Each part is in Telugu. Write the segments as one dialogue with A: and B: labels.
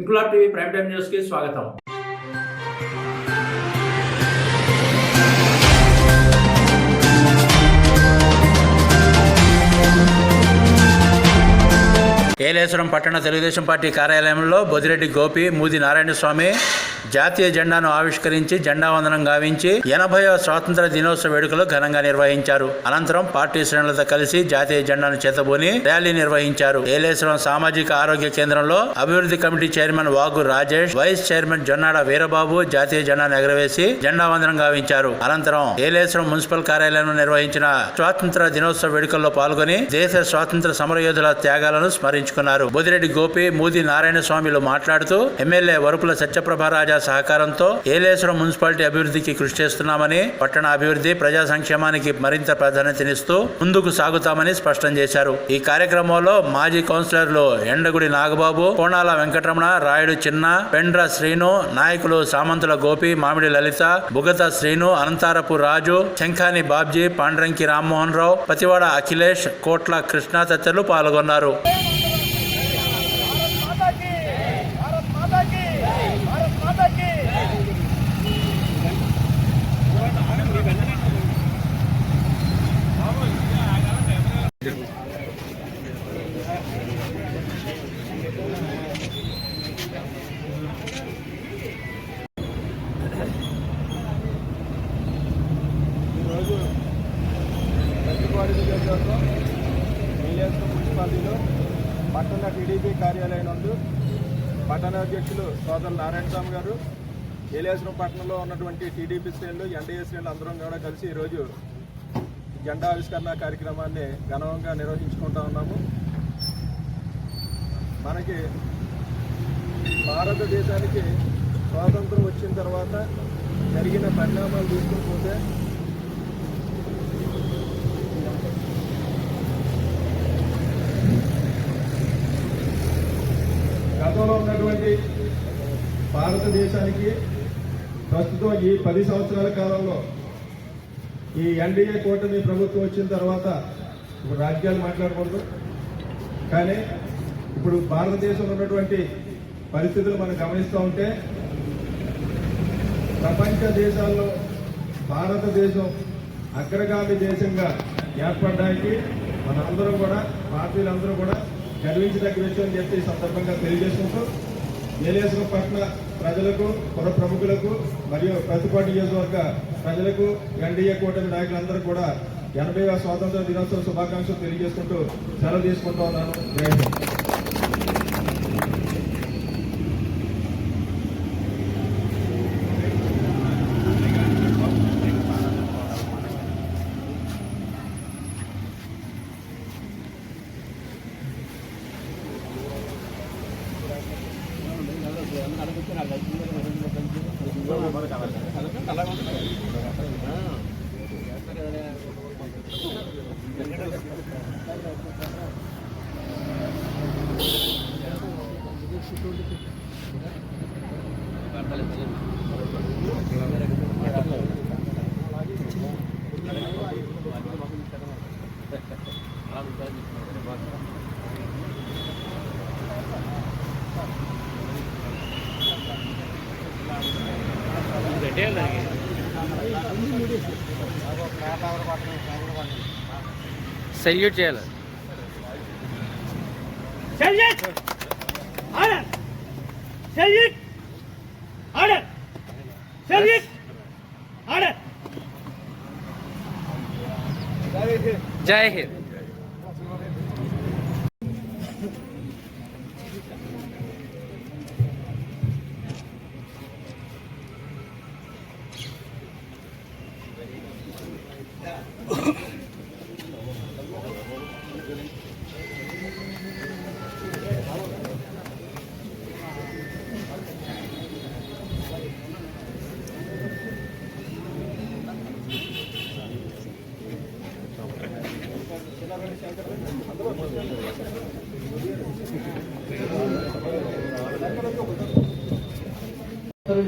A: Inquilab TV prime time news కి స్వాగతం. ఏలేశ్వరం పట్టణ తెలుగుదేశం పార్టీ కార్యాలయంలో బొదిరెడ్డి గోపి, మూది నారాయణస్వామి జాతీయ జెండాను ఆవిష్కరించి జెండా వందనం గావించి 80వ స్వాతంత్ర దినోత్సవ వేడుకలు ఘనంగా నిర్వహించారు. అనంతరం పార్టీ శ్రేణులతో కలిసి జాతీయ జెండాను చేతబూని ర్యాలీ నిర్వహించారు. ఏలేశ్వరం సామాజిక ఆరోగ్య కేంద్రంలో అభివృద్ధి కమిటీ చైర్మన్ వాగు రాజేష్, వైస్ చైర్మన్ జొన్నాడ వీరబాబు జాతీయ జెండాను ఎగరవేసి జెండా వందనం గావించారు. అనంతరం ఏలేశ్వరం మున్సిపల్ కార్యాలయంలో నిర్వహించిన స్వాతంత్ర దినోత్సవ వేడుకల్లో పాల్గొని దేశ స్వాతంత్ర సమరయోధుల త్యాగాలను స్మరించుకున్నారు. బొదిరెడ్డి గోపి, మూది నారాయణ స్వామిలు మాట్లాడుతూ ఎమ్మెల్యే వరుపుల సత్యప్రభారాజా సహకారంతో ఏలేశ్వరం మున్సిపాలిటీ అభివృద్ధికి కృషి చేస్తున్నామని, పట్టణ అభివృద్ధి, ప్రజా సంక్షేమానికి మరింత ప్రాధాన్యతనిస్తూ ముందుకు సాగుతామని స్పష్టం చేశారు. ఈ కార్యక్రమంలో మాజీ కౌన్సిలర్లు ఎండగుడి నాగబాబు, కోణాల వెంకటరమణ, రాయుడు చిన్న, పెండ్ర శ్రీను, నాయకులు సామంతుల గోపి, మామిడి లలిత, బుగత శ్రీను, అనంతారపు రాజు, శంఖాని బాబ్జీ, పాండ్రంకి రామ్మోహన్ రావు, పతివాడ అఖిలేష్, కోట్ల కృష్ణ తదితరులు పాల్గొన్నారు.
B: ఏలేశ్వరం మున్సిపాలిటీలో పట్టణ టీడీపీ కార్యాలయం నందు పట్టణ అధ్యక్షులు సోదరు నారాయణస్వామి గారు, ఏలేశ్వరం పట్టణంలో ఉన్నటువంటి టీడీపీ శ్రేణులు, ఎన్డీఏ శ్రేణులు అందరం కూడా కలిసి ఈరోజు జెండా ఆవిష్కరణ కార్యక్రమాన్ని ఘనంగా నిర్వహించుకుంటా ఉన్నాము. మనకి భారతదేశానికి స్వాతంత్రం వచ్చిన తర్వాత జరిగిన పరిణామాలు చూసుకుంటే గతంలో ఉన్నటువంటి భారతదేశానికి ప్రస్తుతం ఈ 10 సంవత్సరాల కాలంలో ఈ ఎన్డీఏ కూటమి ప్రభుత్వం వచ్చిన తర్వాత ఇప్పుడు రాజకీయాలు మాట్లాడకూడదు, కానీ ఇప్పుడు భారతదేశంలో ఉన్నటువంటి పరిస్థితులు మనం గమనిస్తూ ఉంటే ప్రపంచ దేశాల్లో భారతదేశం అగ్రగామి దేశంగా ఏర్పడడానికి మన అందరం కూడా, భారతీయులందరూ కూడా గర్వించదగ్గ విషయం అని చెప్పి సందర్భంగా తెలియజేసుకుంటూ ఏలేశ్వరం పట్టణ ప్రజలకు, పుర ప్రముఖులకు మరియు ప్రతిపాటి నియోజకవర్గ ప్రజలకు, ఎన్డీఏ కూటమి నాయకులందరూ కూడా 80వ స్వాతంత్ర దినోత్సవ శుభాకాంక్షలు తెలియజేసుకుంటూ సెలవు తీసుకుంటూ ఉన్నాను. జై హింద్.
C: సెల్యూట్ చేయాలి.
D: Salute order, salute order, salute order.
C: జై హింద్.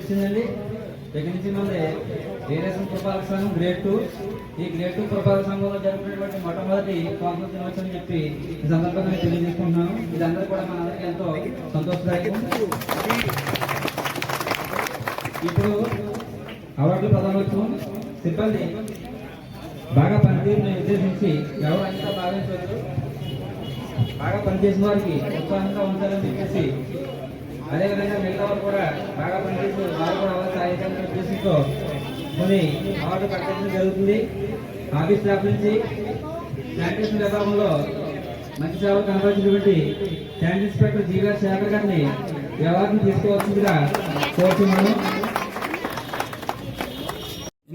E: ఇచ్చిందండి. దగ్గర నుంచి మన ఏరియస్ పురపాలక సంఘం గ్రేడ్ 2 ఈ గ్రేడ్ 2 పురపాలక సంఘంలో జరుగుతున్నటువంటి మొట్టమొదటి స్వాతంత్ర దినోత్సవం అని చెప్పి ఈ సందర్భంగా తెలియజేసుకుంటున్నాము. ఇదందరూ కూడా మనందరికీ ఎంతో సంతోషదాయకం. ఇప్పుడు అవార్డుల ప్రధానోత్సవం సిబ్బంది బాగా పనితీరుని ఉద్దేశించి ఎవరు అంతా భావించవచ్చు. బాగా పనిచేసిన వారికి ఉత్సాహంగా ఉంచాలని చెప్పేసి అదేవిధంగా మిగతా వారు కూడా బాగా పనిచేసి వారు కూడా అవసరం సాధించాలనే ఉద్దేశంతో కొన్ని అవార్డు ప్రకటించడం జరుగుతుంది. ఆఫీస్ స్టాఫ్ నుంచి శానిటేషన్ విభాగంలో మంచి సేవలు కనబరిచినటువంటి శానిటరీ ఇన్స్పెక్టర్ జీవీఆర్ శేఖర్ గారిని ఈ అవార్డును తీసుకోవాల్సిందిగా కోరుతున్నాను.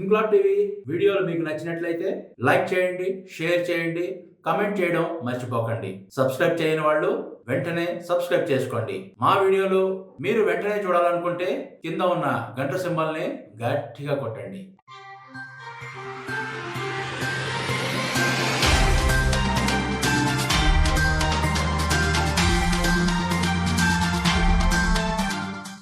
A: ఇన్క్లాబ్ టీవీ వీడియోలు మీకు నచ్చినట్లయితే లైక్ చేయండి, షేర్ చేయండి, కమెంట్ చేయడం మర్చిపోకండి. సబ్స్క్రైబ్ చేయని వాళ్ళు వెంటనే సబ్స్క్రైబ్ చేసుకోండి. మా వీడియోలు మీరు వెంటనే చూడాలనుకుంటే కింద ఉన్న గంట సింబల్ని గట్టిగా కొట్టండి.